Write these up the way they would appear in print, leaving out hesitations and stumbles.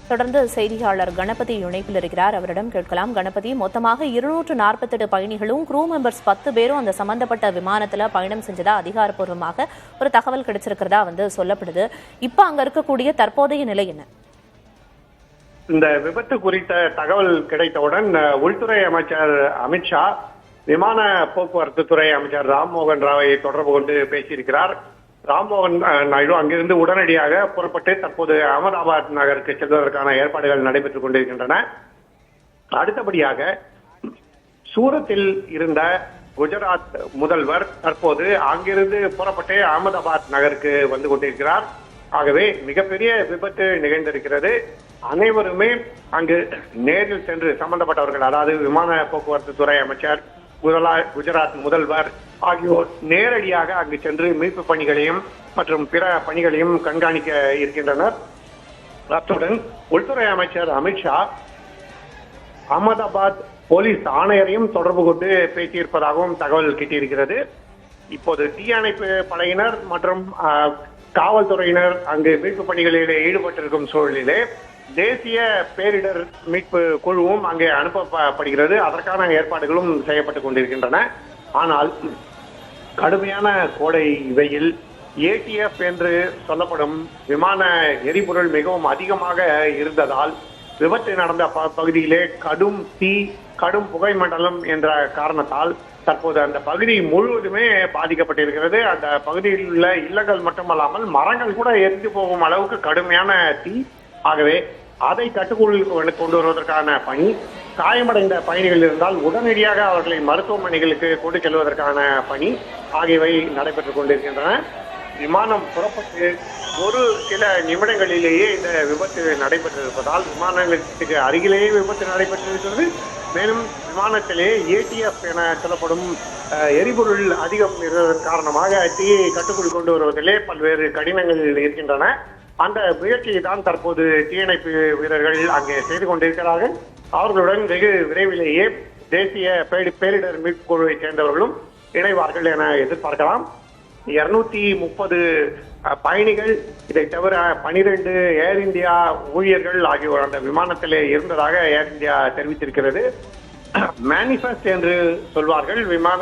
தொடர்ந்து செய்தியாளர் கணபதி இணைப்பில் இருக்கிறார். அவரிடம் கேட்கலாம். கணபதி, மொத்தமாக 248 பயணிகளும் க்ரூ மெம்பர்ஸ் 10 பேரும் அந்த சம்பந்தப்பட்ட விமானத்துல பயணம் செஞ்சதா அதிகாரப்பூர்வமாக ஒரு தகவல் கிடைச்சிருக்கிறதா சொல்லப்படுது. இப்ப அங்க இருக்கக்கூடிய தற்போதைய நிலை என்ன? இந்த விபத்து குறித்த தகவல் கிடைத்தவுடன் உள்துறை அமைச்சர் அமித்ஷா விமான போக்குவரத்து துறை அமைச்சர் ராம்மோகன் ராவை தொடர்பு கொண்டு பேசியிருக்கிறார். ராம்மோகன் நாயுடு அங்கிருந்து உடனடியாக புறப்பட்டு தற்போது அகமதாபாத் நகருக்கு செல்வதற்கான ஏற்பாடுகள் நடைபெற்றுக் கொண்டிருக்கின்றன. அடுத்தபடியாக சூரத்தில் இருந்த குஜராத் முதல்வர் தற்போது அங்கிருந்து புறப்பட்டு அகமதாபாத் நகருக்கு வந்து கொண்டிருக்கிறார். ஆகவே மிகப்பெரிய விபத்து நிகழ்ந்திருக்கிறது. அனைவருமே அங்கு நேரில் சென்று சம்பந்தப்பட்டவர்கள், அதாவது விமான போக்குவரத்து துறை அமைச்சர், குஜராத் முதல்வர் ஆகியோர் நேரடியாக அங்கு சென்று மீட்பு பணிகளையும் மற்றும் பிற பணிகளையும் கண்காணிக்க இருக்கின்றனர். அத்துடன் உள்துறை அமைச்சர் அமித்ஷா அகமதாபாத் போலீஸ் ஆணையரையும் தொடர்பு கொண்டு பேசியிருப்பதாகவும் தகவல் கிட்டியிருக்கிறது. இப்போது தீயணைப்பு படையினர் மற்றும் காவல்துறையினர் அங்கு மீட்பு பணிகளில் ஈடுபட்டிருக்கும் சூழலிலே தேசிய பேரிடர் மீட்பு குழுவும் அங்கே அனுப்பப்படுகிறது. அதற்கான ஏற்பாடுகளும் செய்யப்பட்டுக் கொண்டிருக்கின்றன. ஆனால் கடுமையான கோடை வெயில், ஏடிஎஃப் என்று சொல்லப்படும் விமான எரிபொருள் மிகவும் அதிகமாக இருந்ததால் விபத்து நடந்த பகுதியிலே கடும் தீ, கடும் புகை மண்டலம் என்ற காரணத்தால் தற்போது அந்த பகுதி முழுவதுமே பாதிக்கப்பட்டிருக்கிறது. அந்த பகுதியில் உள்ள இல்லங்கள் மட்டுமல்லாமல் மரங்கள் கூட எரிந்து போகும் அளவுக்கு கடுமையான தீ. ஆகவே அதை கட்டுக்குள் கொண்டு வருவதற்கான பணி, காயமடைந்த பயணிகள் இருந்தால் உடனடியாக அவர்களை மருத்துவமனைகளுக்கு கொண்டு செல்வதற்கான பணி ஆகியவை நடைபெற்றுக் கொண்டிருக்கின்றன. விமானம் புறப்பட்டு ஒரு சில நிமிடங்களிலேயே இந்த விபத்து நடைபெற்றிருப்பதால் விமான நிலையத்துக்கு அருகிலேயே விபத்து நடைபெற்றிருக்கிறது. மேலும் விமானத்திலே ஏடிஎஃப் என சொல்லப்படும் எரிபொருள் அதிகம் இருந்ததன் காரணமாக தீயை கட்டுக்குள் கொண்டு வருவதிலே பல்வேறு கடினங்கள் இருக்கின்றன. அந்த முயற்சியை தான் தற்போது தீயணைப்பு வீரர்கள் அங்கே செய்து கொண்டிருக்கிறார்கள். அவர்களுடன் வெகு விரைவிலேயே தேசிய பேரிடர் மீட்பு குழுவை சேர்ந்தவர்களும் இணைவார்கள் என எதிர்பார்க்கலாம். 230 பயணிகள், இதை தவிர 12 ஏர் இந்தியா ஊழியர்கள் ஆகியோர் அந்த விமானத்திலே இருந்ததாக ஏர் இந்தியா தெரிவித்திருக்கிறது. மேனிஃபெஸ்ட் என்று சொல்வார்கள். விமான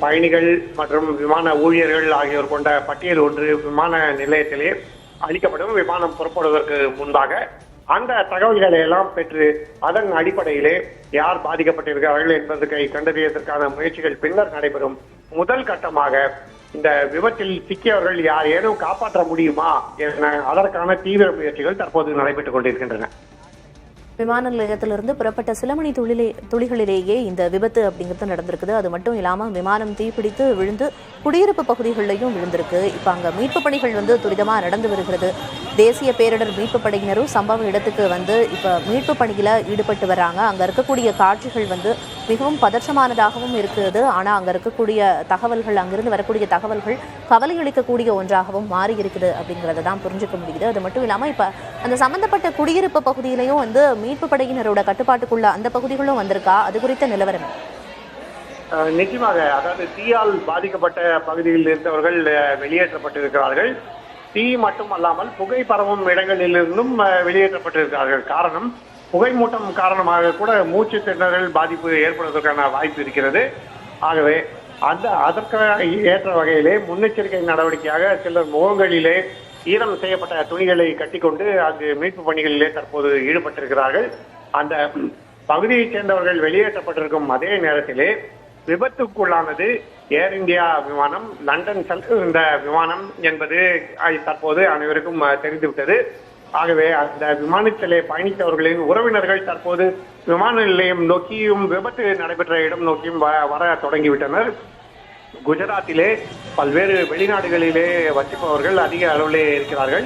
பயணிகள் மற்றும் விமான ஊழியர்கள் ஆகியோர் கொண்ட பட்டியல் ஒன்று விமான நிலையத்திலே அளிக்கப்படும். விமானம் புறப்படுவதற்கு முன்பாக அந்த தகவல்களை எல்லாம் பெற்று அதன் அடிப்படையிலே யார் பாதிக்கப்பட்டிருக்கிறார்கள் என்பதற்கு கண்டறியதற்கான முயற்சிகள் பின்னர் நடைபெறும். முதல் கட்டமாக இந்த விபத்தில் சிக்கியவர்கள் யார் ஏனும் காப்பாற்ற முடியுமா என அதற்கான தீவிர முயற்சிகள் தற்போது நடைபெற்றுக் கொண்டிருக்கின்றன. விமான நிலையத்திலிருந்து புறப்பட்ட சில மணி துளிகளிலேயே இந்த விபத்து அப்படிங்கிறது நடந்திருக்குது. அது மட்டும் இல்லாமல் விமானம் தீப்பிடித்து விழுந்து குடியிருப்பு பகுதிகளிலையும் விழுந்திருக்கு. இப்போ அங்கே மீட்பு பணிகள் துரிதமாக நடந்து வருகிறது. தேசிய பேரிடர் மீட்பு படையினரும் சம்பவ இடத்துக்கு இப்போ மீட்பு பணியில் ஈடுபட்டு வராங்க. அங்கே இருக்கக்கூடிய காட்சிகள் மிகவும் பதற்றமானதாகவும் இருக்குது. ஆனால் அங்கே இருக்கக்கூடிய தகவல்கள், அங்கிருந்து வரக்கூடிய தகவல்கள் கவலை அளிக்கக்கூடிய ஒன்றாகவும் மாறி இருக்குது அப்படிங்கிறத தான் புரிஞ்சுக்க முடியுது. அது மட்டும் இல்லாமல் இப்போ அந்த சம்பந்தப்பட்ட குடியிருப்பு பகுதியிலையும் மீட்பு படையினரோட கட்டுப்பாட்டுக்குள்ள அந்த பகுதிகளும் வந்திருக்கா? அது குறித்த நிலவரம் நிச்சயமாக, அதாவது தீயால் பாதிக்கப்பட்ட பகுதியில் இருந்தவர்கள் வெளியேற்றப்பட்டிருக்கிறார்கள். தீ மட்டுமல்லாமல் புகை பரவும் இடங்களிலிருந்தும் வெளியேற்றப்பட்டிருக்கிறார்கள். காரணம், புகை மூட்டம் காரணமாக கூட மூச்சு திணறல் பாதிப்பு ஏற்படுவதற்கான வாய்ப்பு இருக்கிறது. ஆகவே அதற்கு ஏற்ற வகையிலே முன்னெச்சரிக்கை நடவடிக்கையாக சிலர் முகங்களிலே ஈரம் செய்யப்பட்ட துணிகளை கட்டிக்கொண்டு அங்கு மீட்பு பணிகளிலே தற்போது ஈடுபட்டிருக்கிறார்கள். அந்த பகுதியைச் சேர்ந்தவர்கள் வெளியேற்றப்பட்டிருக்கும் அதே நேரத்திலே விபத்துக்குள்ளானது ஏர் இந்தியா விமானம், லண்டன் செல்கின்ற விமானம் என்பது தற்போது அனைவருக்கும் தெரிந்துவிட்டது. ஆகவே அந்த விமானத்திலே பயணித்தவர்களின் உறவினர்கள் தற்போது விமான நிலையம் நோக்கியும் விபத்து நடைபெற்ற இடம் நோக்கியும் வர தொடங்கிவிட்டனர். குஜராத்திலே பல்வேறு வெளிநாடுகளிலே வசிப்பவர்கள் அதிக அளவிலே இருக்கிறார்கள்.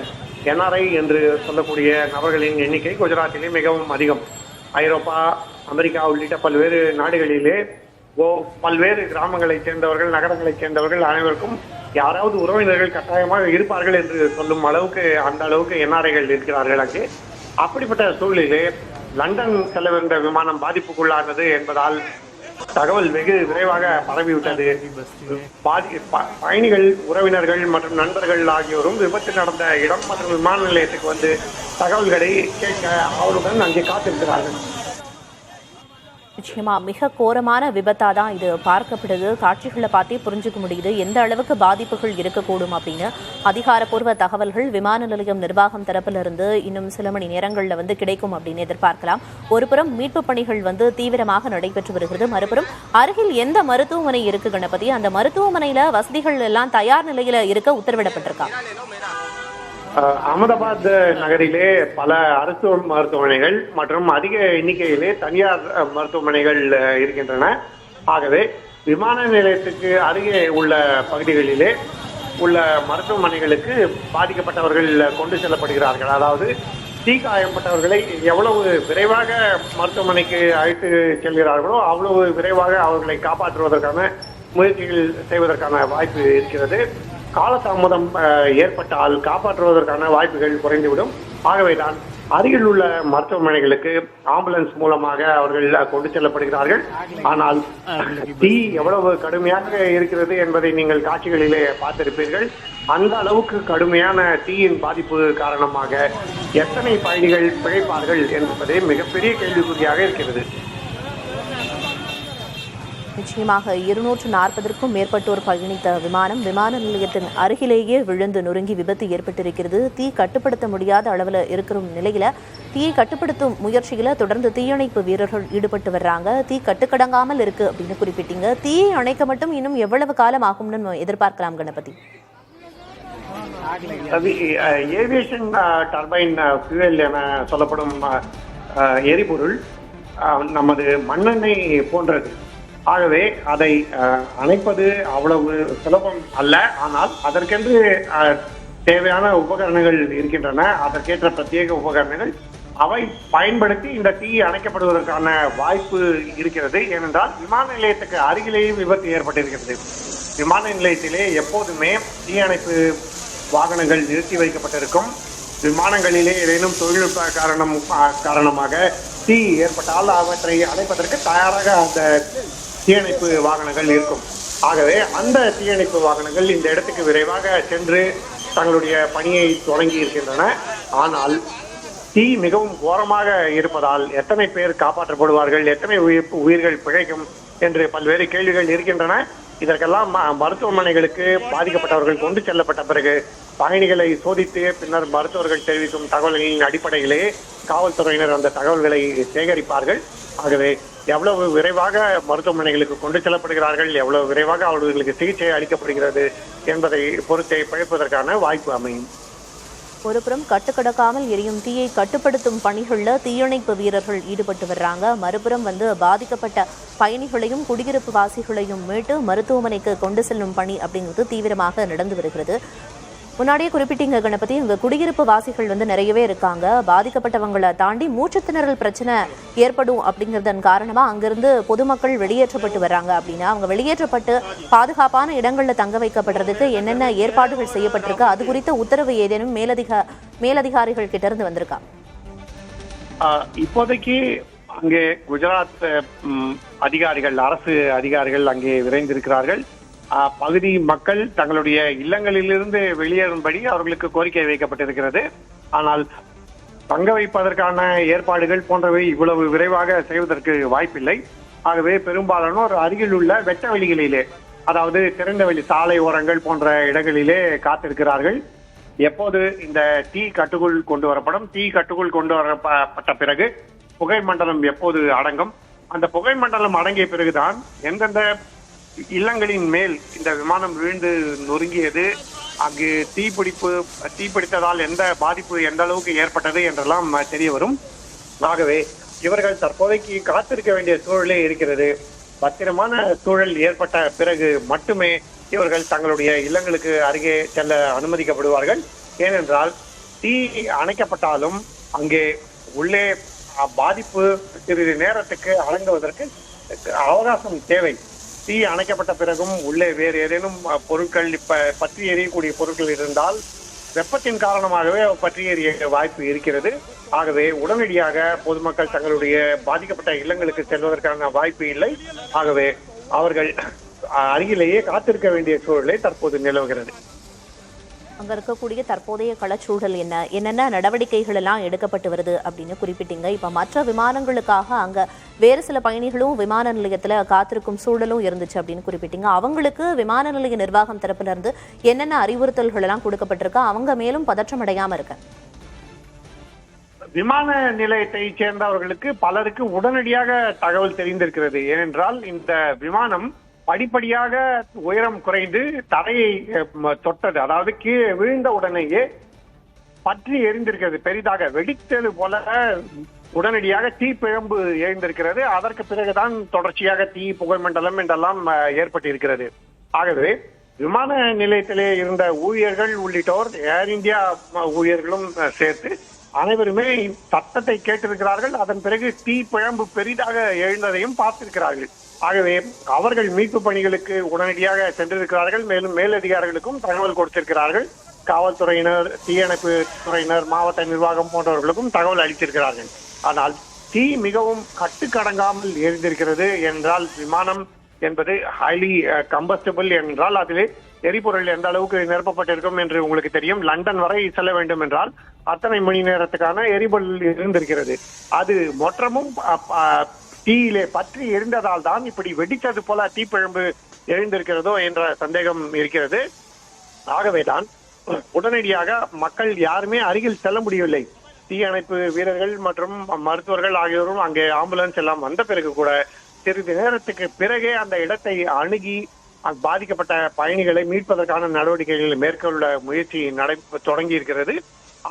என்ஆர்ஐ என்று சொல்லக்கூடிய நபர்களின் எண்ணிக்கை குஜராத்திலே மிகவும் அதிகம். ஐரோப்பா, அமெரிக்கா உள்ளிட்ட பல்வேறு நாடுகளிலே பல்வேறு கிராமங்களைச் சேர்ந்தவர்கள், நகரங்களைச் சேர்ந்தவர்கள் அனைவருக்கும் யாராவது உறவினர்கள் கட்டாயமாக இருப்பார்கள் என்று சொல்லும் அளவுக்கு அந்த அளவுக்கு என்ஆர்ஐகள் இருக்கிறார்கள் அங்கே. அப்படிப்பட்ட சூழ்நிலையிலே லண்டன் செல்லவிருந்த விமானம் பாதிப்புக்குள்ளானது என்பதால் தகவல் வெகு விரைவாக பரவிவிட்டது. பயணிகள், உறவினர்கள் மற்றும் நண்பர்கள் ஆகியோரும் விபத்து நடந்த இடம் மற்றும் விமான நிலையத்துக்கு வந்து தகவல்களை கேட்க அவருடன் அங்கே காத்திருக்கிறார்கள். நிச்சயமா மிக கோரமான விபத்தா தான் இது பார்க்கப்படுது. காட்சிகளை பார்த்தே புரிஞ்சுக்க முடியுது எந்த அளவுக்கு பாதிப்புகள் இருக்கக்கூடும் அப்படின்னு. அதிகாரப்பூர்வ தகவல்கள் விமான நிலையம் நிர்வாகம் தரப்பிலிருந்து இன்னும் சில மணி நேரங்களில் வந்து கிடைக்கும் அப்படின்னு எதிர்பார்க்கலாம். ஒருபுறம் மீட்பு பணிகள் வந்து தீவிரமாக நடைபெற்று வருகிறது, மறுபுறம் அருகில் எந்த மருத்துவமனை இருக்கு கணபதி, அந்த மருத்துவமனையில வசதிகள் எல்லாம் தயார் நிலையில இருக்க உத்தரவிடப்பட்டிருக்கா? அகமதாபாத் நகரிலே பல அரசு மருத்துவமனைகள் மற்றும் அதிக எண்ணிக்கையிலே தனியார் மருத்துவமனைகள் இருக்கின்றன. ஆகவே விமான நிலையத்துக்கு அருகே உள்ள பகுதிகளிலே உள்ள மருத்துவமனைகளுக்கு பாதிக்கப்பட்டவர்கள் கொண்டு செல்லப்படுகிறார்கள். அதாவது தீக்காயப்பட்டவர்களை எவ்வளவு விரைவாக மருத்துவமனைக்கு அழைத்து செல்கிறார்களோ அவ்வளவு விரைவாக அவர்களை காப்பாற்றுவதற்கான முயற்சிகள் செய்வதற்கான வாய்ப்பு இருக்கிறது. காலதாமதம் ஏற்பட்டால் காப்பாற்றுவதற்கான வாய்ப்புகள் குறைந்துவிடும். ஆகவேதான் அருகில் உள்ள மருத்துவமனைகளுக்கு ஆம்புலன்ஸ் மூலமாக அவர்கள் கொண்டு செல்லப்படுகிறார்கள். ஆனால் தீ எவ்வளவு கடுமையாக இருக்கிறது என்பதை நீங்கள் காட்சிகளிலே பார்த்திருப்பீர்கள். அந்த அளவுக்கு கடுமையான தீயின் பாதிப்பு காரணமாக எத்தனை பயணிகள் பிழைப்பார்கள் என்பதே மிகப்பெரிய கேள்விக்குறியாக இருக்கிறது. நிச்சயமாக 240க்கும் மேற்பட்டோர் பயணித்த விமான நிலையத்தின் அருகிலேயே விழுந்து நொறுங்கி விபத்து ஏற்பட்டிருக்கிறது. தீ கட்டுப்படுத்த முடியாத அளவில் இருக்கிற நிலையில தீயை கட்டுப்படுத்தும் முயற்சியில தொடர்ந்து தீயணைப்பு வீரர்கள் ஈடுபட்டு வர்றாங்க. தீ கட்டுக்கடங்காமல் இருக்கு அப்படின்னு குறிப்பிட்டீங்க. தீயை அணைக்க மட்டும் இன்னும் எவ்வளவு காலம் ஆகும்னு எதிர்பார்க்கலாம் கணபதி? ஏவியேஷன் டர்பைன் ஃபியூயல் என சொல்லப்படும் எரிபொருள் நமது மண்ணெண்ணெய் போன்றது. ஆகவே அதை அணைப்பது அவ்வளவு சுலபம் அல்ல. ஆனால் அதற்கென்று தேவையான உபகரணங்கள் இருக்கின்றன, அதற்கேற்ற பிரத்யேக உபகரணங்கள். அவை பயன்படுத்தி இந்த தீ அணைக்கப்படுவதற்கான வாய்ப்பு இருக்கிறது. ஏனென்றால் விமான நிலையத்துக்கு அருகிலேயே விபத்து ஏற்பட்டிருக்கிறது. விமான நிலையத்திலே எப்போதுமே தீ அணைப்பு வாகனங்கள் நிறுத்தி வைக்கப்பட்டிருக்கும். விமானங்களிலே ஏதேனும் தொழில்நுட்ப காரணமாக தீ ஏற்பட்டால் அவற்றை அணைப்பதற்கு தயாராக அந்த தீயணைப்பு வாகனங்கள் இருக்கும். ஆகவே அந்த தீயணைப்பு வாகனங்கள் இந்த இடத்துக்கு விரைவாக சென்று தங்களுடைய பணியை தொடங்கி இருக்கின்றன. ஆனால் தீ மிகவும் கோரமாக இருப்பதால் எத்தனை பேர் காப்பாற்றப்படுவார்கள், எத்தனை உயிர்கள் பிழைக்கும் என்று பல்வேறு கேள்விகள் இருக்கின்றன. இதற்கெல்லாம் மருத்துவமனைகளுக்கு பாதிக்கப்பட்டவர்கள் கொண்டு செல்லப்பட்ட பிறகு பயணிகளை சோதித்து பின்னர் மருத்துவர்கள் தெரிவிக்கும் தகவல்களின் அடிப்படையிலே காவல்துறையினர் அந்த தகவல்களை சேகரிப்பார்கள். ஆகவே எவ்வளவு விரைவாக மருத்துவமனைகளுக்கு கொண்டு செல்லப்படுகிறார்கள், எவ்வளவு விரைவாக அவர்களுக்கு சிகிச்சை அளிக்கப்படுகிறது என்பதை பொறுத்தே பிழைப்பதற்கான வாய்ப்பு அமையும். ஒருபுறம் கட்டுக்கடக்காமல் எரியும் தீயை கட்டுப்படுத்தும் பணிகளில் தீயணைப்பு வீரர்கள் ஈடுபட்டு வர்றாங்க. மறுபுறம் வந்து பாதிக்கப்பட்ட பயணிகளையும் குடியிருப்பு வாசிகளையும் மீட்டு மருத்துவமனைக்கு கொண்டு செல்லும் பணி அப்படிங்கிறது தீவிரமாக நடந்து வருகிறது. முன்னாடியே குறிப்பிட்டீங்க கணபதி, இங்க குடியிருப்பு வாசிகள் வந்து நிறையவே இருக்காங்க. பாதிக்கப்பட்டவங்களை தாண்டி மூச்சுத்திணறல் பிரச்சனை ஏற்படும் அப்படிங்கிறதன் காரணமா அங்கிருந்து பொதுமக்கள் வெளியேற்றப்பட்டு வர்றாங்க. அப்படின்னா அவங்க வெளியேற்றப்பட்டு பாதுகாப்பான இடங்கள்ல தங்க வைக்கப்படுறதுக்கு என்னென்ன ஏற்பாடுகள் செய்யப்பட்டிருக்கு, அது குறித்த உத்தரவு ஏதேனும் மேலதிகாரிகள் கிட்ட இருந்து வந்திருக்கா? இப்போதைக்கு அங்கே குஜராத் அதிகாரிகள், அரசு அதிகாரிகள் அங்கே விரைந்திருக்கிறார்கள். பகுதி மக்கள் தங்களுடைய இல்லங்களிலிருந்து வெளியேறும்படி அவர்களுக்கு கோரிக்கை வைக்கப்பட்டிருக்கிறது. ஆனால் தங்க வைப்பதற்கான ஏற்பாடுகள் போன்றவை இவ்வளவு விரைவாக செய்வதற்கு வாய்ப்பில்லை. ஆகவே பெரும்பாலானோர் அருகில் உள்ள வெட்ட வெளிகளிலே, அதாவது திறந்த வெளி சாலை ஓரங்கள் போன்ற இடங்களிலே காத்திருக்கிறார்கள். எப்போது இந்த தீ கட்டுக்குள் கொண்டு வரப்படும், தீ கட்டுக்குள் கொண்டு வரப்பட்ட பிறகு புகை மண்டலம் எப்போது அடங்கும், அந்த புகை மண்டலம் அடங்கிய பிறகுதான் எந்தெந்த இல்லங்களின் மேல் இந்த விமானம் விழுந்து நொறுங்கியது, அங்கு தீப்பிடித்ததால் எந்த பாதிப்பு எந்த அளவுக்கு ஏற்பட்டது என்றெல்லாம் தெரிய வரும். ஆகவே இவர்கள் தற்போதைக்கு காத்திருக்க வேண்டிய சூழலே இருக்கிறது. பத்திரமான சூழல் ஏற்பட்ட பிறகு மட்டுமே இவர்கள் தங்களுடைய இல்லங்களுக்கு அருகே செல்ல அனுமதிக்கப்படுவார்கள். ஏனென்றால் தீ அணைக்கப்பட்டாலும் அங்கே உள்ளே பாதிப்பு சிறிது நேரத்துக்கு அடங்குவதற்கு அவகாசம் தேவை. தீ அணைக்கப்பட்ட பிறகும் உள்ளே வேறு ஏதேனும் பொருட்கள், பற்றி எரியக்கூடிய பொருட்கள் இருந்தால் வெப்பத்தின் காரணமாகவே பற்றி எறிய வாய்ப்பு இருக்கிறது. ஆகவே உடனடியாக பொதுமக்கள் தங்களுடைய பாதிக்கப்பட்ட இல்லங்களுக்கு செல்வதற்கான வாய்ப்பு இல்லை. ஆகவே அவர்கள் அருகிலேயே காத்திருக்க வேண்டிய சூழலை தற்போது நிலவுகிறது. அங்க இருக்கக்கூடிய தற்போதைய களச்சூழல் என்னென்ன நடவடிக்கைகள் எல்லாம் எடுக்கப்பட்டு வருது அப்படின்னு குறிப்பிட்டீங்க. இப்ப மற்ற விமானங்களுக்காக அங்க வேறு சில பயணிகளும் விமான நிலையத்துல காத்திருக்கும் சூழலும் இருந்துச்சு அப்படின்னு குறிப்பிட்டீங்க. அவங்களுக்கு விமான நிலைய நிர்வாகம் தரப்புல இருந்து என்னென்ன அறிவுறுத்தல்கள் எல்லாம் கொடுக்கப்பட்டிருக்கு, அவங்க மேலும் பதற்றம் அடையாம இருக்க? விமான நிலையத்தை சேர்ந்தவர்களுக்கு பலருக்கு உடனடியாக தகவல் தெரிந்திருக்கிறது. ஏனென்றால் இந்த விமானம் படிப்படியாக உயரம் குறைந்து தரையை தொட்டது, அதாவது கீழே விழுந்த உடனேயே பற்றி எரிந்திருக்கிறது. பெரிதாக வெடித்தது போல உடனடியாக தீப்பிழம்பு எழுந்திருக்கிறது. அதற்கு பிறகுதான் தொடர்ச்சியாக தீ புகை மண்டலம் என்றெல்லாம் ஏற்பட்டிருக்கிறது. ஆகவே விமான நிலையத்திலே இருந்த ஊழியர்கள் உள்ளிட்டோர், ஏர் இந்தியா ஊழியர்களும் சேர்த்து அனைவருமே சத்தத்தை கேட்டிருக்கிறார்கள். அதன் பிறகு தீ பிழம்பு பெரிதாக எழுந்ததையும் பார்த்திருக்கிறார்கள். ஆகவே அவர்கள் மீட்பு பணிகளுக்கு உடனடியாக சென்றிருக்கிறார்கள். மேலும் மேலதிகாரிகளுக்கும் தகவல் கொடுத்திருக்கிறார்கள். காவல்துறையினர், தீயணைப்பு துறையினர், மாவட்ட நிர்வாகம் போன்றவர்களுக்கும் தகவல் அளித்திருக்கிறார்கள். ஆனால் தீ மிகவும் கட்டுக்கடங்காமல் எரிந்திருக்கிறது என்றால், விமானம் என்பது ஹைலி கம்பஸ்டபிள் என்றால் அதிலே எரிபொருள் எந்த அளவுக்கு நிரப்பப்பட்டிருக்கும் என்று உங்களுக்கு தெரியும். லண்டன் வரை செல்ல வேண்டும் என்றால் அத்தனை மணி நேரத்துக்கான எரிபொருள் இருந்திருக்கிறது. அது மொற்றமும் தீயிலே பற்றி எரிந்ததால் தான் இப்படி வெடித்தது போல தீப்பிழம்பு எழுந்திருக்கிறதோ என்ற சந்தேகம் இருக்கிறது. ஆகவேதான் உடனடியாக மக்கள் யாருமே அருகில் செல்ல முடியவில்லை. தீயணைப்பு வீரர்கள் மற்றும் மருத்துவர்கள் ஆகியோரும் அங்கே ஆம்புலன்ஸ் எல்லாம் வந்த பிறகு கூட சிறிது நேரத்துக்கு பிறகே அந்த இடத்தை அணுகி பாதிக்கப்பட்ட பயணிகளை மீட்பதற்கான நடவடிக்கைகளை மேற்கொள்ள முயற்சி தொடங்கி இருக்கிறது.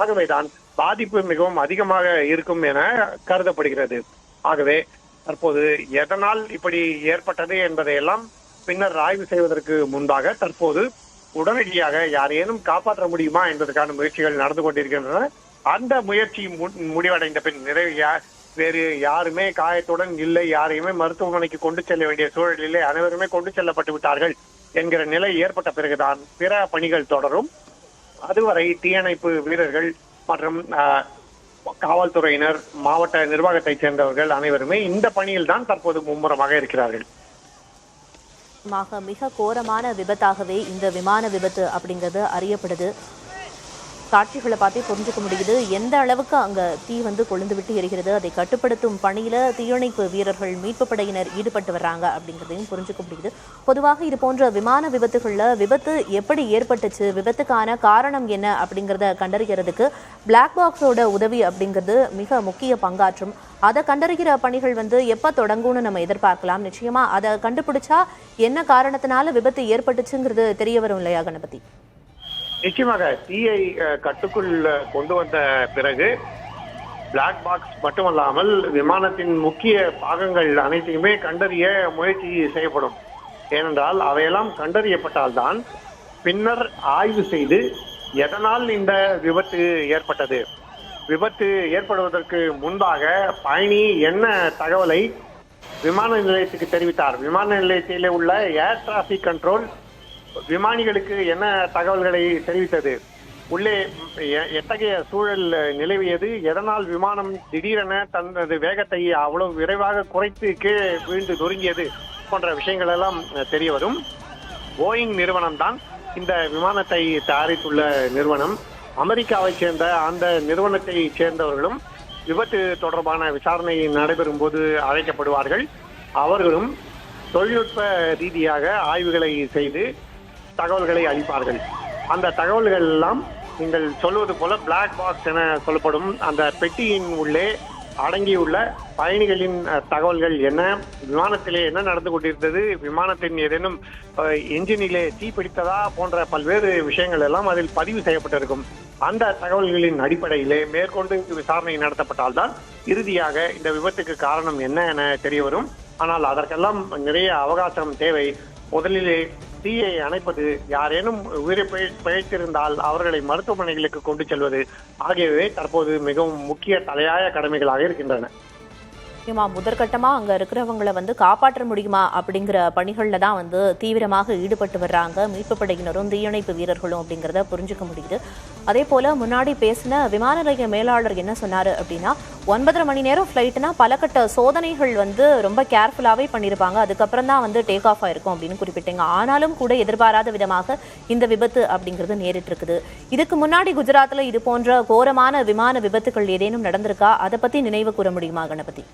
ஆகவேதான் பாதிப்பு மிகவும் அதிகமாக இருக்கும் என கருதப்படுகிறது. ஆகவே தற்போது எதனால் இப்படி ஏற்பட்டது என்பதையெல்லாம் பின்னர் ஆய்வு செய்வதற்கு முன்பாக தற்போது உடனடியாக யாரேனும் காப்பாற்ற முடியுமா என்பதற்கான முயற்சிகள் நடந்து கொண்டிருக்கின்றன. அந்த முயற்சி முடிவடைந்த பின் வேறு யாருமே காயத்துடன் இல்லை, யாரையுமே மருத்துவமனைக்கு கொண்டு செல்ல வேண்டிய சூழலிலே அனைவருமே கொண்டு செல்லப்பட்டு விட்டார்கள் என்கிற நிலை ஏற்பட்ட பிறகுதான் பிற பணிகள் தொடரும். அதுவரை தீயணைப்பு வீரர்கள் மற்றும் காவல்துறையினர், மாவட்ட நிர்வாகத்தை சேர்ந்தவர்கள் அனைவருமே இந்த பணியில் தான் தற்போது மும்முரமாக இருக்கிறார்கள். மிக கோரமான விபத்தாகவே இந்த விமான விபத்து அப்படிங்கிறது அறியப்படுது. காட்சிகளை பார்த்தே புரிஞ்சுக்க முடியுது எந்த அளவுக்கு அங்க தீ கொழுந்து விட்டு எரிகிறது. அதை கட்டுப்படுத்தும் பணியில தீயணைப்பு வீரர்கள், மீட்பு படையினர் ஈடுபட்டு வர்றாங்க அப்படிங்கிறதையும் புரிஞ்சுக்க முடியுது. பொதுவாக இது போன்ற விமான விபத்துகள்ல விபத்து எப்படி ஏற்பட்டுச்சு, விபத்துக்கான காரணம் என்ன அப்படிங்கிறத கண்டறிகிறதுக்கு பிளாக் பாக்ஸோட உதவி அப்படிங்கிறது மிக முக்கிய பங்காற்றும். அதை கண்டறிகிற பணிகள் எப்ப தொடங்கும்னு நம்ம எதிர்பார்க்கலாம். நிச்சயமா அதை கண்டுபிடிச்சா என்ன காரணத்தினால விபத்து ஏற்பட்டுச்சுங்கிறது தெரிய வரும் இல்லையா கணபதி? நிச்சயமாக தீயை கட்டுக்குள் கொண்டு வந்த பிறகு பிளாக் பாக்ஸ் மட்டுமல்லாமல் விமானத்தின் முக்கிய பாகங்கள் அனைத்தையுமே கண்டறிய முயற்சி செய்யப்படும். ஏனென்றால் அவையெல்லாம் கண்டறியப்பட்டால்தான் பின்னர் ஆய்வு செய்து எதனால் இந்த விபத்து ஏற்பட்டது, விபத்து ஏற்படுவதற்கு முன்பாக பயணி என்ன தகவலை விமான நிலையத்துக்கு தெரிவித்தார், விமான நிலையத்திலே உள்ள ஏர் டிராபிக் கண்ட்ரோல் விமானிகளுக்கு என்ன தகவல்களை தெரிவித்தது, உள்ளே எத்தகைய சூழல் நிலவியது, எதனால் விமானம் திடீரென தனது வேகத்தை அவ்வளவு விரைவாக குறைத்து கீழே வீழ்ந்து நொறுங்கியது போன்ற விஷயங்கள் எல்லாம் தெரிய வரும். போயிங் நிறுவனம் தான் இந்த விமானத்தை தயாரித்துள்ள நிறுவனம். அமெரிக்காவை சேர்ந்த அந்த நிறுவனத்தை சேர்ந்தவர்களும் விபத்து தொடர்பான விசாரணை நடைபெறும் போது அழைக்கப்படுவார்கள். அவர்களும் தொழில்நுட்ப ரீதியாக ஆய்வுகளை செய்து தகவல்களை அளிப்பார்கள். அந்த தகவல்கள் எல்லாம் நீங்கள் சொல்வது போல பிளாக் பாக்ஸ் என சொல்லப்படும் அந்த பெட்டியின் உள்ளே அடங்கியுள்ள பயணிகளின் தகவல்கள் என்ன, விமானத்திலே என்ன நடந்து கொண்டிருந்தது, விமானத்தின் ஏதேனும் என்ஜினிலே தீ பிடித்ததா போன்ற பல்வேறு விஷயங்கள் எல்லாம் அதில் பதிவு செய்யப்பட்டிருக்கும். அந்த தகவல்களின் அடிப்படையிலே மேற்கொண்டு விசாரணை நடத்தப்பட்டால்தான் இறுதியாக இந்த விபத்துக்கு காரணம் என்ன என தெரிய வரும். ஆனால் அதற்கெல்லாம் நிறைய அவகாசம் தேவை. முதலிலே தீயை அணைப்பது, யாரேனும் உயிரை பிழைத்திருந்தால் அவர்களை மருத்துவமனைகளுக்கு கொண்டு செல்வது ஆகியவை தற்போது மிகவும் முக்கிய தலையாய கடமைகளாக இருக்கின்றன. முதற்கட்டமா அங்க இருக்கிறவங்களை காப்பாற்ற முடியுமா அப்படிங்கிற பணிகள்ல தான் தீவிரமாக ஈடுபட்டு வர்றாங்க மீட்பு படையினரும் தீயணைப்பு வீரர்களும் அப்படிங்கிறத புரிஞ்சுக்க முடியுது. அதே போல முன்னாடி பேசின விமான நிலைய மேலாளர் என்ன சொன்னாரு அப்படின்னா 9.5 மணி நேரம் ஃபிளைட்னா பல கட்ட சோதனைகள் வந்து ரொம்ப கேர்ஃபுல்லாவே பண்ணியிருப்பாங்க, அதுக்கப்புறம் தான் வந்து டேக் ஆஃப் ஆயிருக்கும் அப்படின்னு குறிப்பிட்டீங்க. ஆனாலும் கூட எதிர்பாராத விதமாக இந்த விபத்து அப்படிங்கிறது நேரிட்டு இருக்குது. இதுக்கு முன்னாடி குஜராத்ல இது போன்ற கோரமான விமான விபத்துகள் ஏதேனும் நடந்திருக்கா? அதை பத்தி நினைவு கூற முடியுமா கணபதி?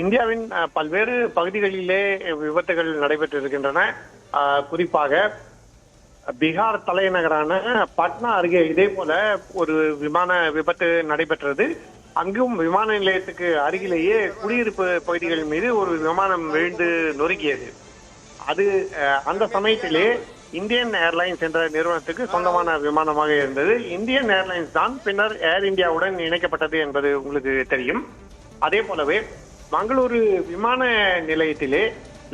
இந்தியாவின் பல்வேறு பகுதிகளிலே விபத்துகள் நடைபெற்றிருக்கின்றன. குறிப்பாக பீகார் தலைநகரான பட்னா அருகே இதே போல ஒரு விமான விபத்து நடைபெற்றது. அங்கும் விமான நிலையத்துக்கு அருகிலேயே குடியிருப்பு பகுதிகள் மீது ஒரு விமானம் விழுந்து நொறுக்கியது. அது அந்த சமயத்திலே இந்தியன் ஏர்லைன்ஸ் என்ற நிறுவனத்துக்கு சொந்தமான விமானமாக இருந்தது. இந்தியன் ஏர்லைன்ஸ் தான் பின்னர் ஏர் இந்தியாவுடன் இணைக்கப்பட்டது என்பது உங்களுக்கு தெரியும். அதே போலவே மங்களூரு விமான நிலையத்திலே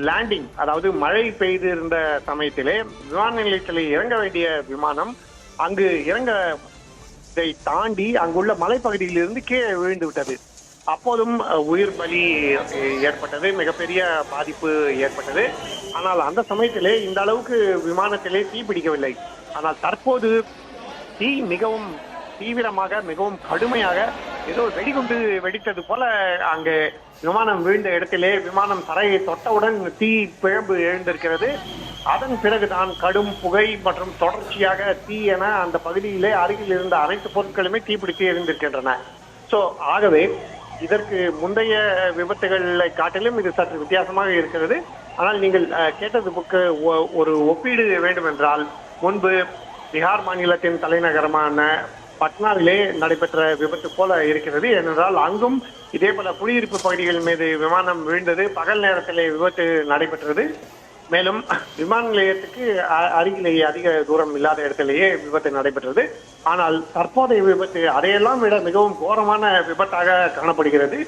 லேண்டிங், அதாவது மழை பெய்து இருந்த சமயத்திலே விமான நிலையத்தில் இறங்க வேண்டிய விமானம் அங்கு இறங்கதை தாண்டி அங்குள்ள மலைப்பகுதியிலிருந்து கீழே விழுந்து விட்டது. அப்போதும் உயிர் பலி ஏற்பட்டது, மிகப்பெரிய பாதிப்பு ஏற்பட்டது. ஆனால் அந்த சமயத்திலே இந்த அளவுக்கு விமானத்திலே தீ பிடிக்கவில்லை. ஆனால் தற்போது தீ மிகவும் தீவிரமாக, மிகவும் கடுமையாக, ஏதோ வெடிகுண்டு வெடித்தது போல அங்கே விமானம் விழுந்த இடத்திலே விமானம் தரையை தொட்டவுடன் தீ பிழம்பு எழுந்திருக்கிறது. அதன் பிறகுதான் கடும் புகை மற்றும் தொடர்ச்சியாக தீ என அந்த பகுதியிலே அருகில் இருந்த அனைத்து பொருட்களுமே தீப்பிடித்து எரிந்திருக்கின்றன. ஆகவே இதற்கு முந்தைய விபத்துகளை காட்டிலும் இது சற்று வித்தியாசமாக இருக்கிறது. ஆனால் நீங்கள் கேட்டதுக்கு ஒரு ஒப்பீடு வேண்டும் என்றால், முன்பு பீகார் மாநிலத்தின் தலைநகரமான பட்னாவிலே நடைபெற்ற விபத்து போல இருக்கிறது. ஏனென்றால் அங்கும் இதே போல குடியிருப்பு பகுதிகள் மீது விமானம் விழுந்தது. பகல் நேரத்திலே விபத்து நடைபெற்றது. மேலும் விமான நிலையத்துக்கு அருகிலேயே அதிக தூரம் இல்லாத இடத்திலேயே விபத்து நடைபெற்றது. ஆனால் தற்போதைய விபத்து அதையெல்லாம் விட மிகவும் கோரமான விபத்தாக காணப்படுகிறது.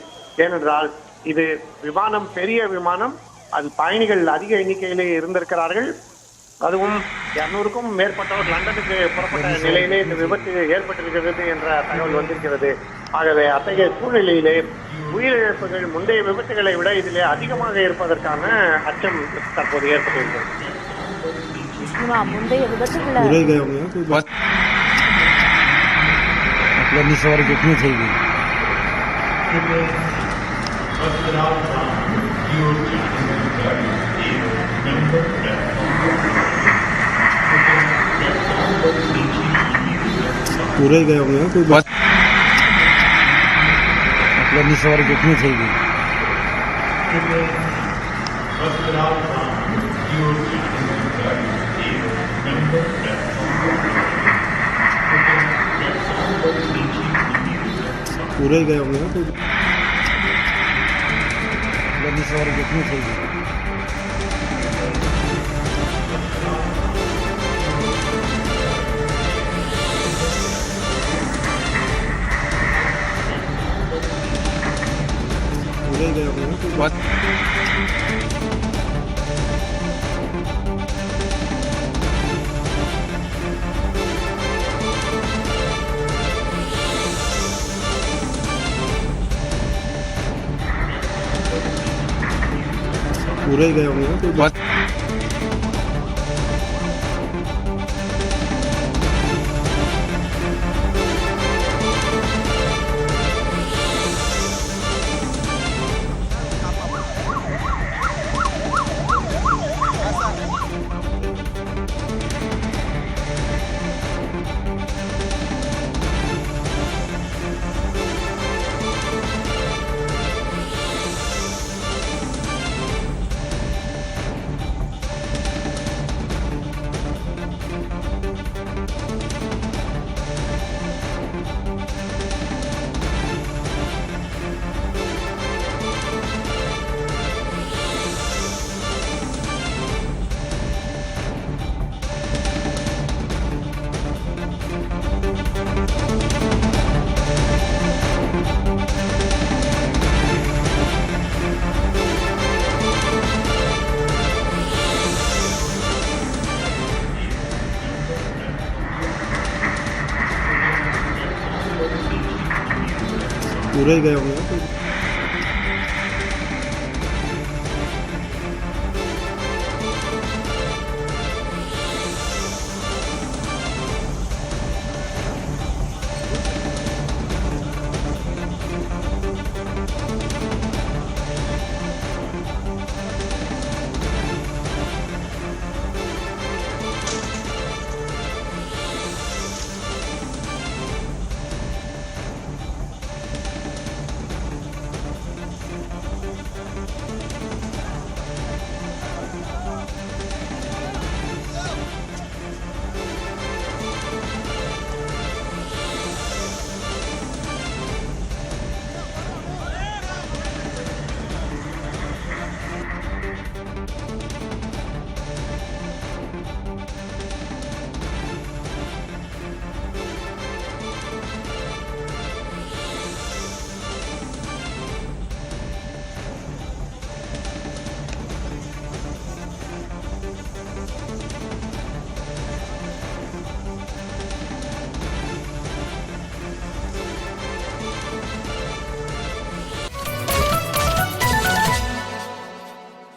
ஏனென்றால் இது விமானம் பெரிய விமானம், அது பயணிகள் அதிக எண்ணிக்கையிலே இருந்திருக்கிறார்கள். அதுவும் 200க்கும் மேற்பட்டவர் லண்டனுக்கு புறப்பட்ட நிலையிலே இந்த விபத்து ஏற்பட்டிருக்கிறது என்ற தகவல் வந்திருக்கிறது. ஆகவே அத்தகைய சூழ்நிலையிலே உயிரிழப்புகள் முந்தைய விபத்துகளை விட இதிலே அதிகமாக இருப்பதற்கான அச்சம் தற்போது ஏற்பட்டிருக்கிறது. முந்தைய விபத்துகளை पूरे गए होंगे कोई बात मतलब नहीं, सवारी कितनी चाहिए? पूरे गए होंगे कोई मतलब नहीं, सवारी कितनी चाहिए? What? पूरे गए होंगे ना कोई बात? पूरे गए होंगे।